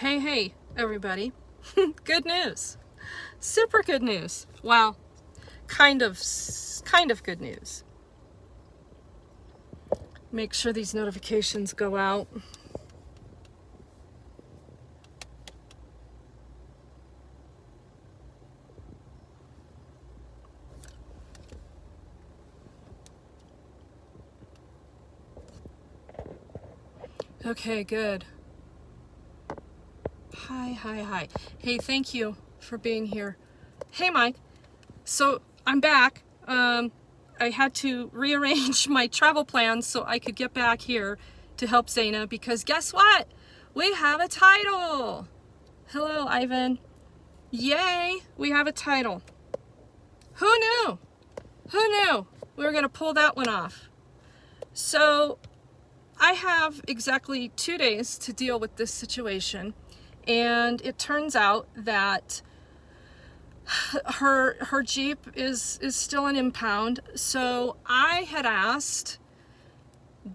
Hey, everybody. Good news. Super good news. Well, kind of good news. Make sure these notifications go out. Okay, good. Hi. Hey, thank you for being here. Hey, Mike. So I'm back. I had to rearrange my travel plans so I could get back here to help Zaina because guess what? We have a title. Hello, Ivan. Yay, we have a title. Who knew? Who knew we were going to pull that one off? So I have exactly 2 days to deal with this situation, and it turns out that her Jeep is still an impound. So I had asked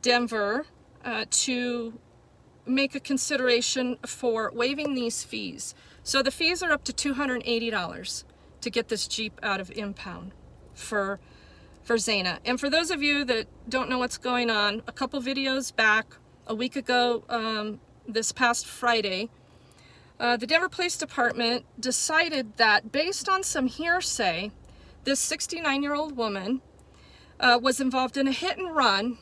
Denver to make a consideration for waiving these fees. So the fees are up to $280 to get this Jeep out of impound for Zaina. And for those of you that don't know what's going on, a couple videos back, a week ago, this past Friday, the Denver Police Department decided that based on some hearsay, this 69-year-old woman was involved in a hit and run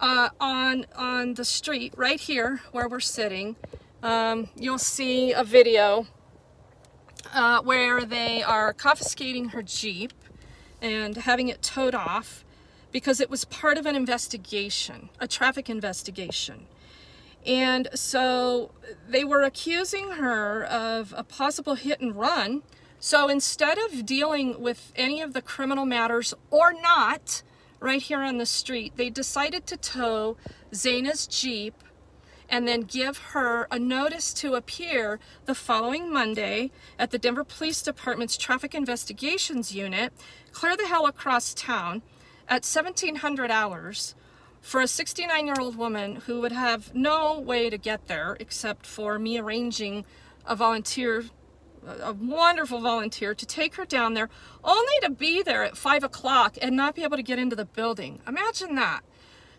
on the street right here where we're sitting. You'll see a video where they are confiscating her Jeep and having it towed off because it was part of an investigation, a traffic investigation. And so they were accusing her of a possible hit and run. So instead of dealing with any of the criminal matters or not right here on the street, they decided to tow Zaina's Jeep and then give her a notice to appear the following Monday at the Denver Police Department's Traffic Investigations Unit, clear the hell across town at 1700 hours for a 69-year-old woman who would have no way to get there except for me arranging a volunteer, a wonderful volunteer, to take her down there, only to be there at 5 o'clock and not be able to get into the building. Imagine that.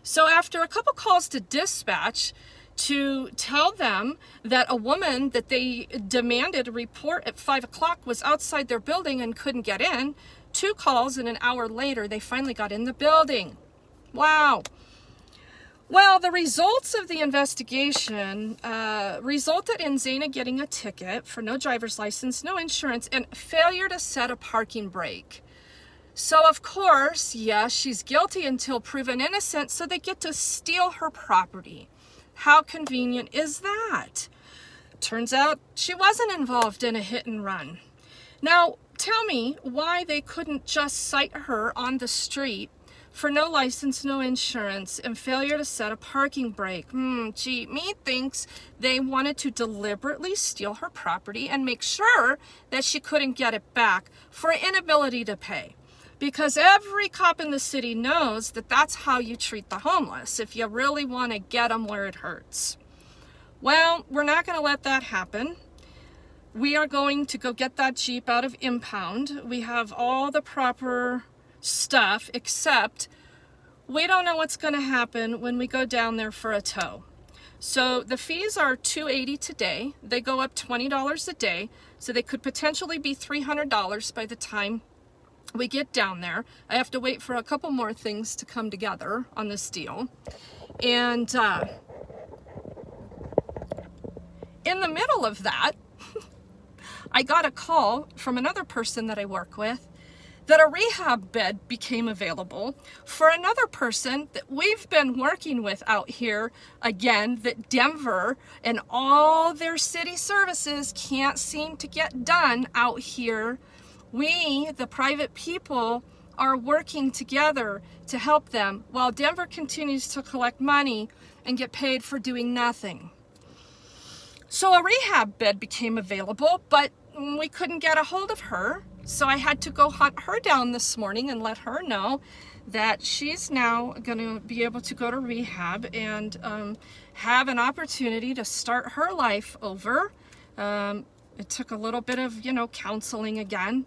So after a couple calls to dispatch to tell them that a woman that they demanded a report at 5 o'clock was outside their building and couldn't get in, 2 calls and an hour later they finally got in the building. Wow. Well, the results of the investigation resulted in Zaina getting a ticket for no driver's license, no insurance, and failure to set a parking brake. So, of course, yes, she's guilty until proven innocent, so they get to steal her property. How convenient is that? Turns out she wasn't involved in a hit and run. Now, tell me why they couldn't just cite her on the street for no license, no insurance, and failure to set a parking brake. Gee, me thinks they wanted to deliberately steal her property and make sure that she couldn't get it back for inability to pay. Because every cop in the city knows that that's how you treat the homeless, if you really want to get them where it hurts. Well, we're not going to let that happen. We are going to go get that Jeep out of impound. We have all the proper stuff, except we don't know what's going to happen when we go down there for a tow. So the fees are $280 today. They go up $20 a day, so they could potentially be $300 by the time we get down there. I have to wait for a couple more things to come together on this deal. And in the middle of that, I got a call from another person that I work with that a rehab bed became available for another person that we've been working with out here, again, that Denver and all their city services can't seem to get done out here. We, the private people, are working together to help them while Denver continues to collect money and get paid for doing nothing. So a rehab bed became available, but we couldn't get a hold of her. So I had to go hunt her down this morning and let her know that she's now going to be able to go to rehab and have an opportunity to start her life over. It took a little bit of, counseling again.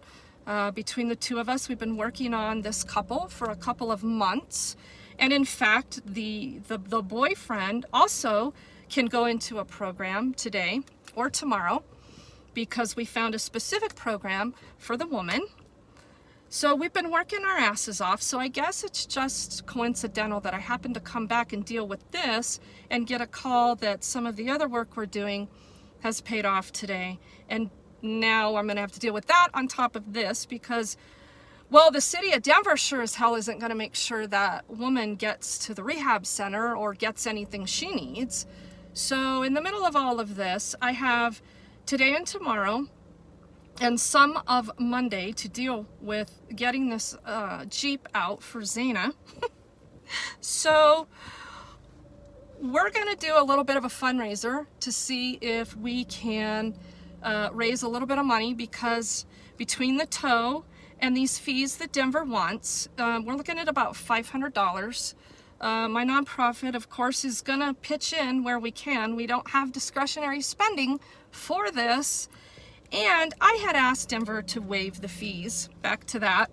Between the two of us, we've been working on this couple for a couple of months. And in fact, the boyfriend also can go into a program today or tomorrow, because we found a specific program for the woman. So we've been working our asses off. So I guess it's just coincidental that I happened to come back and deal with this and get a call that some of the other work we're doing has paid off today. And now I'm gonna have to deal with that on top of this because, well, the city of Denver sure as hell isn't gonna make sure that woman gets to the rehab center or gets anything she needs. So in the middle of all of this, I have today and tomorrow and some of Monday to deal with getting this Jeep out for Zana. So we're gonna do a little bit of a fundraiser to see if we can raise a little bit of money, because between the tow and these fees that Denver wants, we're looking at about $500. My nonprofit, of course, is gonna pitch in where we can. We don't have discretionary spending for this. And I had asked Denver to waive the fees, back to that.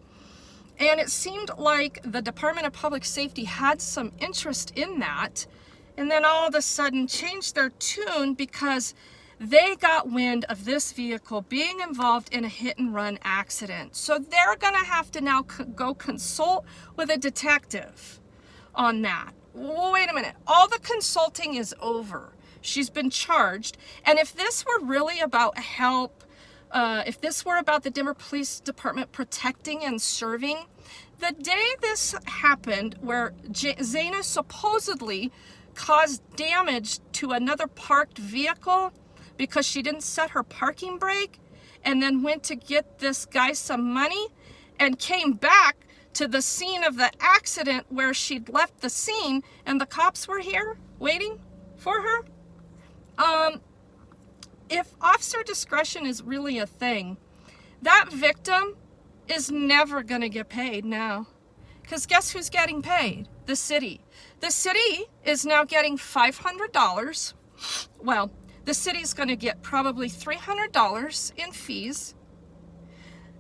And it seemed like the Department of Public Safety had some interest in that, and then all of a sudden changed their tune because they got wind of this vehicle being involved in a hit and run accident. So they're gonna have to now go consult with a detective on that. Wait a minute, all the consulting is over. She's been charged. And if this were really about help, if this were about the Denver Police Department protecting and serving, the day this happened where Zana supposedly caused damage to another parked vehicle because she didn't set her parking brake and then went to get this guy some money and came back to the scene of the accident where she'd left the scene and the cops were here waiting for her. If officer discretion is really a thing, that victim is never going to get paid now. Because guess who's getting paid? The city. The city is now getting $500. Well, the city's going to get probably $300 in fees.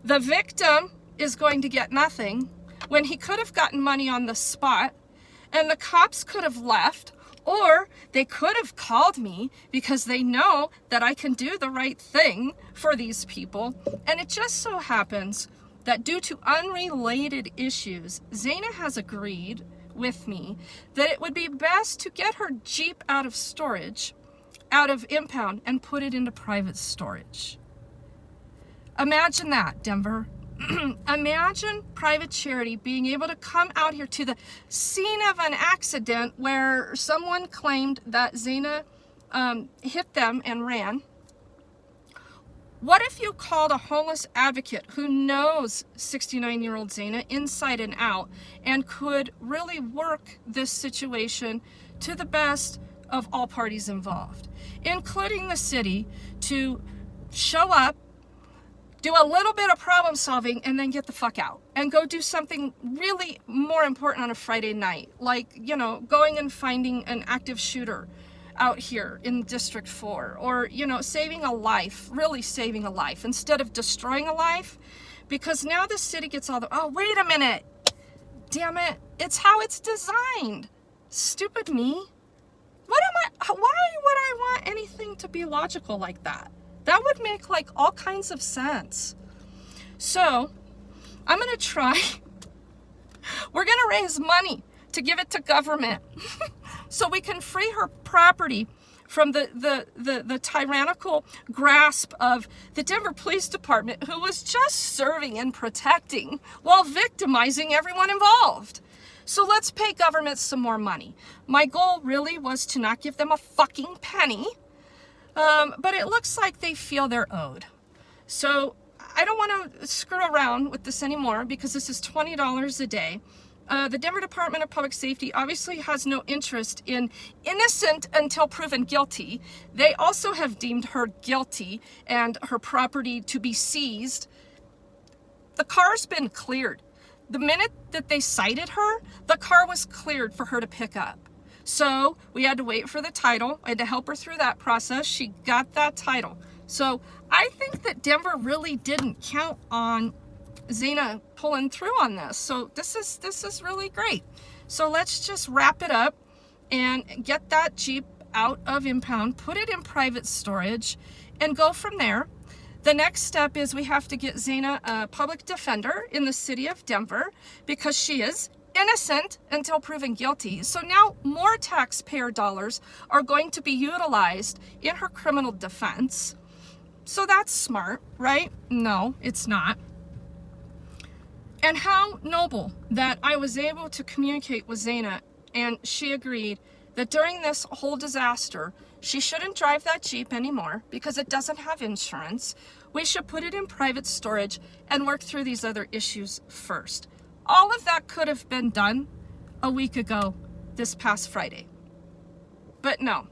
The victim is going to get nothing when he could have gotten money on the spot, and the cops could have left. Or they could have called me because they know that I can do the right thing for these people. And it just so happens that due to unrelated issues, Zana has agreed with me that it would be best to get her Jeep out of storage, out of impound, and put it into private storage. Imagine that, Denver. Imagine private charity being able to come out here to the scene of an accident where someone claimed that Zana hit them and ran. What if you called a homeless advocate who knows 69-year-old Zana inside and out and could really work this situation to the best of all parties involved, including the city, to show up, do a little bit of problem solving, and then get the fuck out and go do something really more important on a Friday night, like, going and finding an active shooter out here in District 4, or, saving a life, really saving a life instead of destroying a life, because now the city gets all the, oh, wait a minute, damn it, it's how it's designed. Stupid me. Why would I want anything to be logical like that? That would make all kinds of sense. So I'm gonna try. We're gonna raise money to give it to government so we can free her property from the tyrannical grasp of the Denver Police Department, who was just serving and protecting while victimizing everyone involved. So let's pay government some more money. My goal really was to not give them a fucking penny. But it looks like they feel they're owed. So I don't want to screw around with this anymore, because this is $20 a day. The Denver Department of Public Safety obviously has no interest in innocent until proven guilty. They also have deemed her guilty and her property to be seized. The car's been cleared. the minute that they cited her, the car was cleared for her to pick up. So we had to wait for the title. I had to help her through that process. She got that title. So I think that Denver really didn't count on Zaina pulling through on this. So this is really great. So let's just wrap it up and get that Jeep out of impound, put it in private storage, and go from there. The next step is we have to get Zaina a public defender in the city of Denver because she is innocent until proven guilty. So now more taxpayer dollars are going to be utilized in her criminal defense. So that's smart, right? No, it's not. And how noble that I was able to communicate with Zaina, and she agreed that during this whole disaster, she shouldn't drive that Jeep anymore because it doesn't have insurance. We should put it in private storage and work through these other issues first. All of that could have been done a week ago, this past Friday. But no,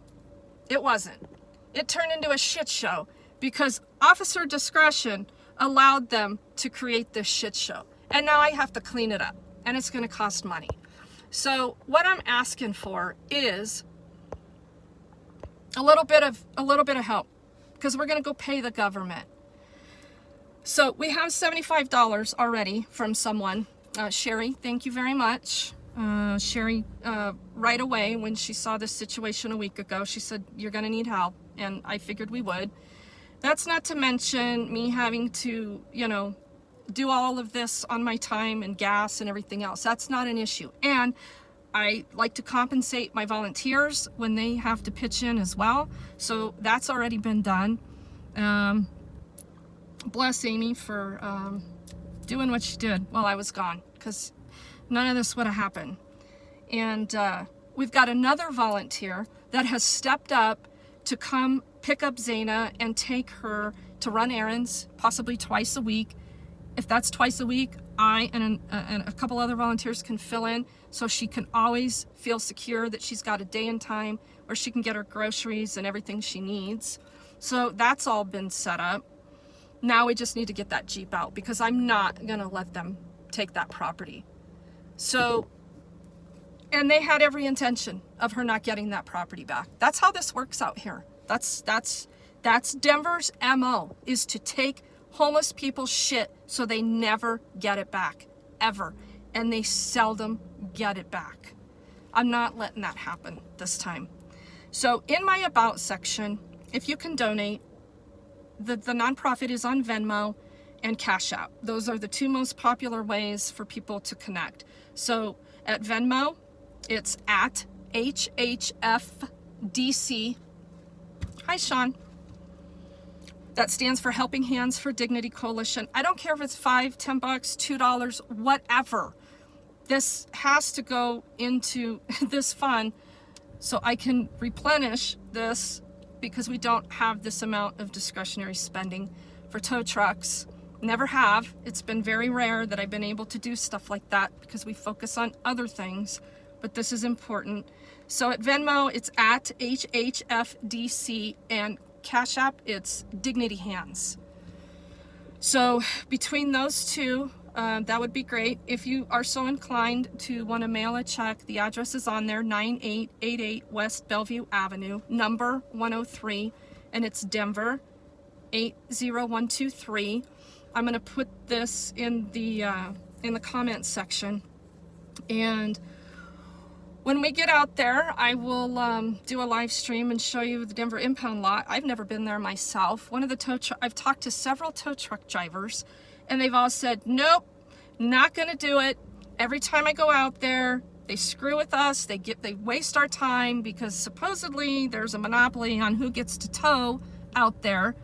it wasn't. It turned into a shit show because officer discretion allowed them to create this shit show. And now I have to clean it up, and it's going to cost money. So what I'm asking for is a little bit of help, because we're going to go pay the government. So we have $75 already from someone. Sherry, thank you very much. Sherry, right away when she saw this situation a week ago, she said, you're going to need help. And I figured we would. That's not to mention me having to, do all of this on my time and gas and everything else. That's not an issue. And I like to compensate my volunteers when they have to pitch in as well. So that's already been done. Bless Amy for doing what she did while I was gone, because none of this would have happened. And we've got another volunteer that has stepped up to come pick up Zaina and take her to run errands, possibly twice a week. If that's twice a week, I and a couple other volunteers can fill in, so she can always feel secure that she's got a day and time where she can get her groceries and everything she needs. So that's all been set up. Now we just need to get that Jeep out, because I'm not gonna let them take that property. So, and they had every intention of her not getting that property back. That's how this works out here. That's Denver's MO, is to take homeless people's shit so they never get it back, ever. And they seldom get it back. I'm not letting that happen this time. So in my About section, if you can donate, the nonprofit is on Venmo and Cash App. Those are the two most popular ways for people to connect. So at Venmo, it's at HHFDC. Hi, Sean. That stands for Helping Hands for Dignity Coalition. I don't care if it's $5, $10, $2, whatever. This has to go into this fund so I can replenish this, because we don't have this amount of discretionary spending for tow trucks. Never have. It's been very rare that I've been able to do stuff like that because we focus on other things, but this is important. So at Venmo, it's at HHFDC, and Cash App, it's Dignity Hands. So between those two, that would be great. If you are so inclined to want to mail a check, the address is on there, 9888 West Bellevue Avenue, number 103, and it's Denver, 80123. I'm going to put this in the comments section, and when we get out there, I will do a live stream and show you the Denver impound lot. I've never been there myself. I've talked to several tow truck drivers, and they've all said, nope, not gonna do it. Every time I go out there, they screw with us. They waste our time because supposedly there's a monopoly on who gets to tow out there.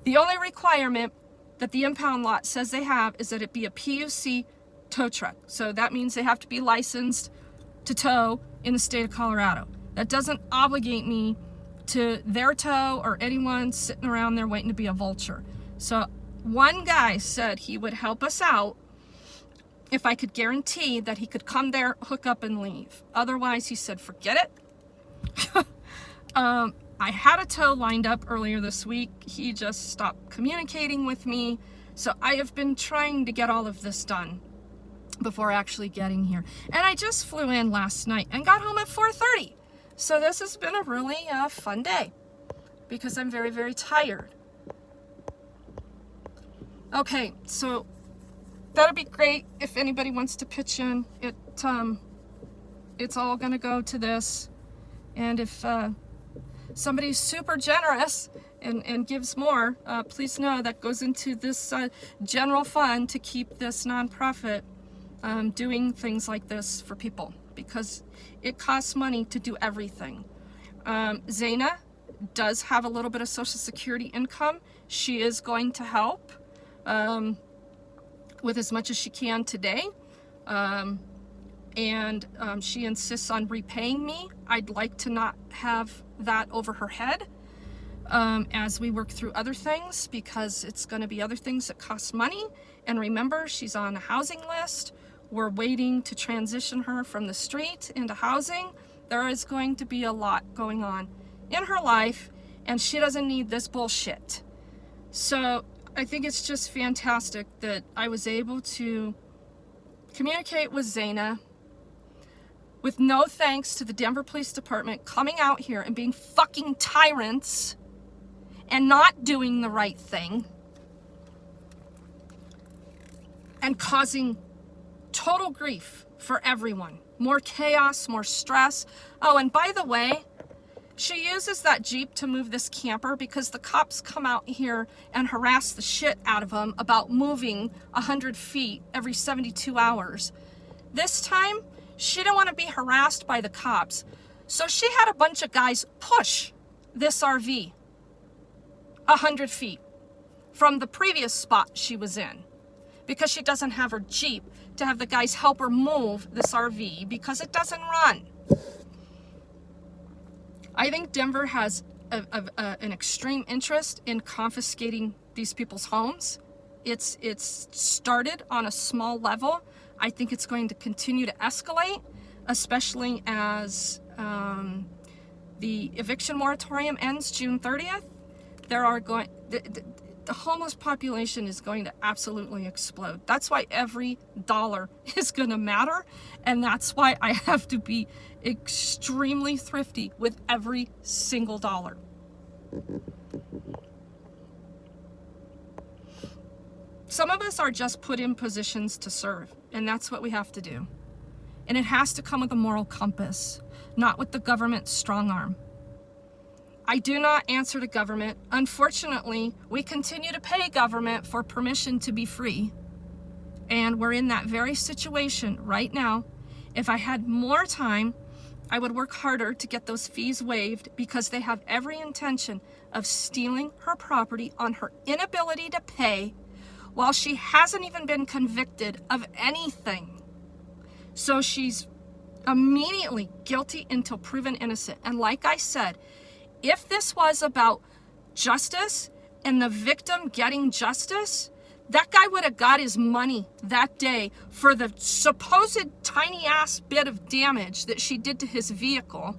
The only requirement that the impound lot says they have is that it be a PUC tow truck. So that means they have to be licensed to tow in the state of Colorado. That doesn't obligate me to their tow or anyone sitting around there waiting to be a vulture. So one guy said he would help us out if I could guarantee that he could come there, hook up, and leave. Otherwise, he said, forget it. I had a tow lined up earlier this week. He just stopped communicating with me. So I have been trying to get all of this done. before actually getting here. And I just flew in last night and got home at 4:30. So this has been a really fun day because I'm very, very tired. Okay, so that'd be great if anybody wants to pitch in. It's all gonna go to this. And if somebody's super generous and gives more, please know that goes into this general fund to keep this nonprofit doing things like this for people, because it costs money to do everything. Zaina does have a little bit of Social Security income. She is going to help with as much as she can today. And she insists on repaying me. I'd like to not have that over her head as we work through other things, because it's going to be other things that cost money. And remember, she's on a housing list. We're waiting to transition her from the street into housing. There is going to be a lot going on in her life, and she doesn't need this bullshit. So I think it's just fantastic that I was able to communicate with Zaina with no thanks to the Denver Police Department coming out here and being fucking tyrants and not doing the right thing and causing total grief for everyone. More chaos, more stress. Oh, and by the way, she uses that Jeep to move this camper because the cops come out here and harass the shit out of them about moving 100 feet every 72 hours. This time, she didn't want to be harassed by the cops. So she had a bunch of guys push this RV 100 feet from the previous spot she was in, because she doesn't have her Jeep to have the guys help her move this RV because it doesn't run. I think Denver has an extreme interest in confiscating these people's homes. It's started on a small level. I think it's going to continue to escalate, especially as the eviction moratorium ends June 30th. The homeless population is going to absolutely explode. That's why every dollar is going to matter, and that's why I have to be extremely thrifty with every single dollar. Some of us are just put in positions to serve, and that's what we have to do. And it has to come with a moral compass, not with the government's strong arm. I do not answer to government. Unfortunately, we continue to pay government for permission to be free. And we're in that very situation right now. If I had more time, I would work harder to get those fees waived, because they have every intention of stealing her property on her inability to pay while she hasn't even been convicted of anything. So she's immediately guilty until proven innocent. And like I said, if this was about justice and the victim getting justice, that guy would have got his money that day for the supposed tiny ass bit of damage that she did to his vehicle.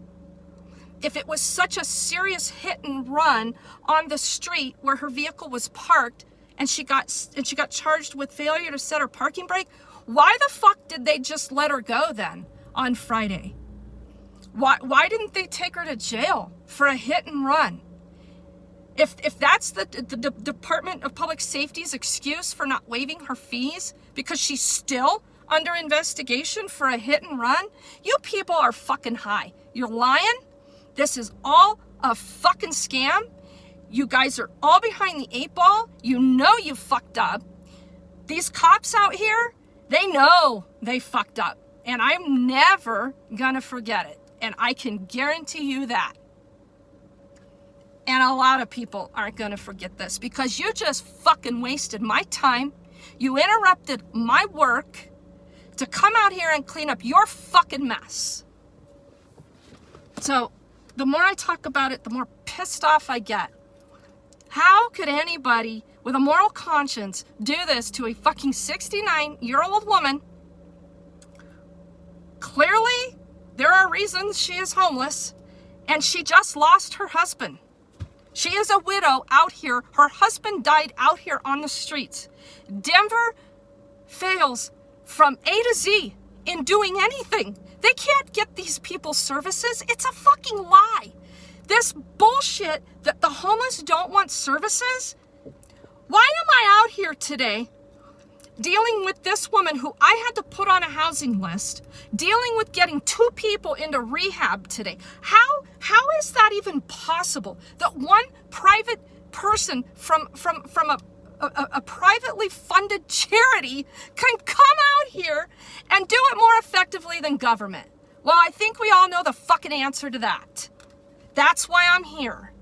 If it was such a serious hit and run on the street where her vehicle was parked and she got charged with failure to set her parking brake, why the fuck did they just let her go then on Friday? Why didn't they take her to jail for a hit and run? If that's the Department of Public Safety's excuse for not waiving her fees because she's still under investigation for a hit and run, you people are fucking high. You're lying. This is all a fucking scam. You guys are all behind the 8 ball. You know you fucked up. These cops out here, they know they fucked up. And I'm never gonna forget it. And I can guarantee you that. And a lot of people aren't going to forget this, because you just fucking wasted my time. You interrupted my work to come out here and clean up your fucking mess. So the more I talk about it, the more pissed off I get. How could anybody with a moral conscience do this to a fucking 69-year-old woman? Clearly, there are reasons she is homeless, and she just lost her husband. She is a widow out here. Her husband died out here on the streets. Denver fails from A to Z in doing anything. They can't get these people services. It's a fucking lie. This bullshit that the homeless don't want services. Why am I out here today dealing with this woman who I had to put on a housing list, dealing with getting 2 people into rehab today? How is that even possible? That one private person from a privately funded charity can come out here and do it more effectively than government? Well, I think we all know the fucking answer to that. That's why I'm here.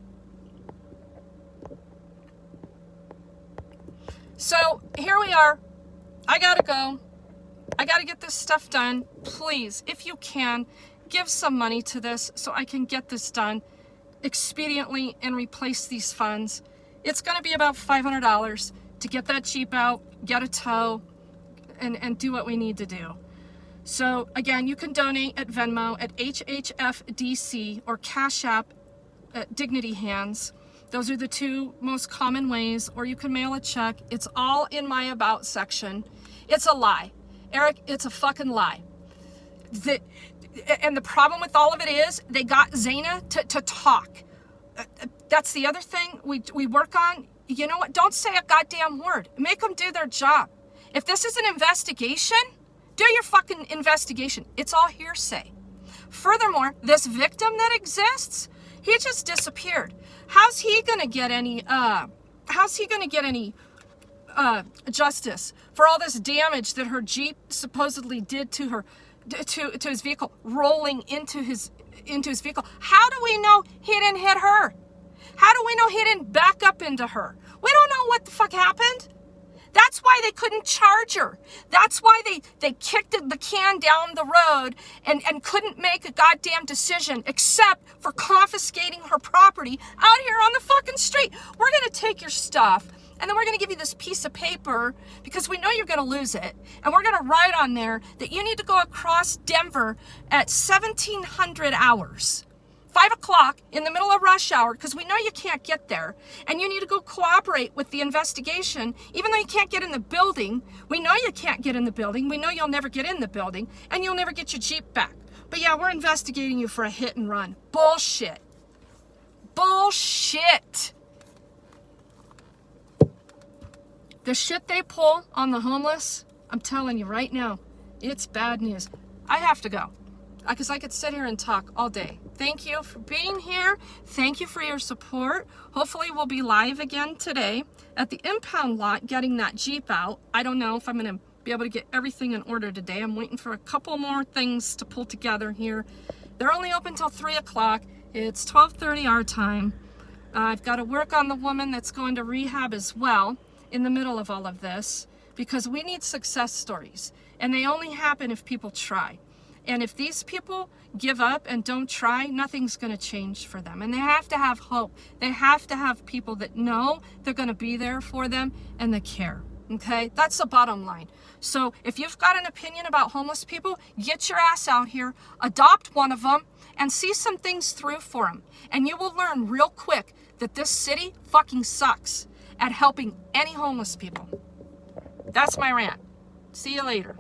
So here we are. I gotta go. I gotta get this stuff done. Please, if you can, give some money to this so I can get this done expediently and replace these funds. It's gonna be about $500 to get that Jeep out, get a tow, and do what we need to do. So again, you can donate at Venmo at HHFDC or Cash App at Dignity Hands. Those are the 2 most common ways, or you can mail a check. It's all in my About section. It's a lie. Eric, it's a fucking lie. And the problem with all of it is they got Zaina to talk. That's the other thing we work on. You know what? Don't say a goddamn word. Make them do their job. If this is an investigation, do your fucking investigation. It's all hearsay. Furthermore, this victim that exists, he just disappeared. How's he gonna get any justice for all this damage that her Jeep supposedly did to her, to his vehicle, rolling into his vehicle? How do we know he didn't hit her? How do we know he didn't back up into her? We don't know what the fuck happened. That's why they couldn't charge her. That's why they kicked the can down the road and couldn't make a goddamn decision except for confiscating her property out here on the fucking street. We're gonna take your stuff and then we're gonna give you this piece of paper because we know you're gonna lose it. And we're gonna write on there that you need to go across Denver at 1700 hours. 5 o'clock in the middle of rush hour, because we know you can't get there, and you need to go cooperate with the investigation, even though you can't get in the building. We know you can't get in the building. We know you'll never get in the building, and you'll never get your Jeep back. But yeah, we're investigating you for a hit and run. Bullshit. Bullshit. The shit they pull on the homeless, I'm telling you right now, it's bad news. I have to go, because I could sit here and talk all day. Thank you for being here. Thank you for your support. Hopefully we'll be live again today at the impound lot getting that Jeep out. I don't know if I'm going to be able to get everything in order today. I'm waiting for a couple more things to pull together here. They're only open till 3 o'clock. It's 12:30 our time. I've got to work on the woman that's going to rehab as well in the middle of all of this, because we need success stories, and they only happen if people try. And if these people give up and don't try, nothing's going to change for them. And they have to have hope. They have to have people that know they're going to be there for them and that care. Okay? That's the bottom line. So if you've got an opinion about homeless people, get your ass out here, adopt one of them, and see some things through for them. And you will learn real quick that this city fucking sucks at helping any homeless people. That's my rant. See you later.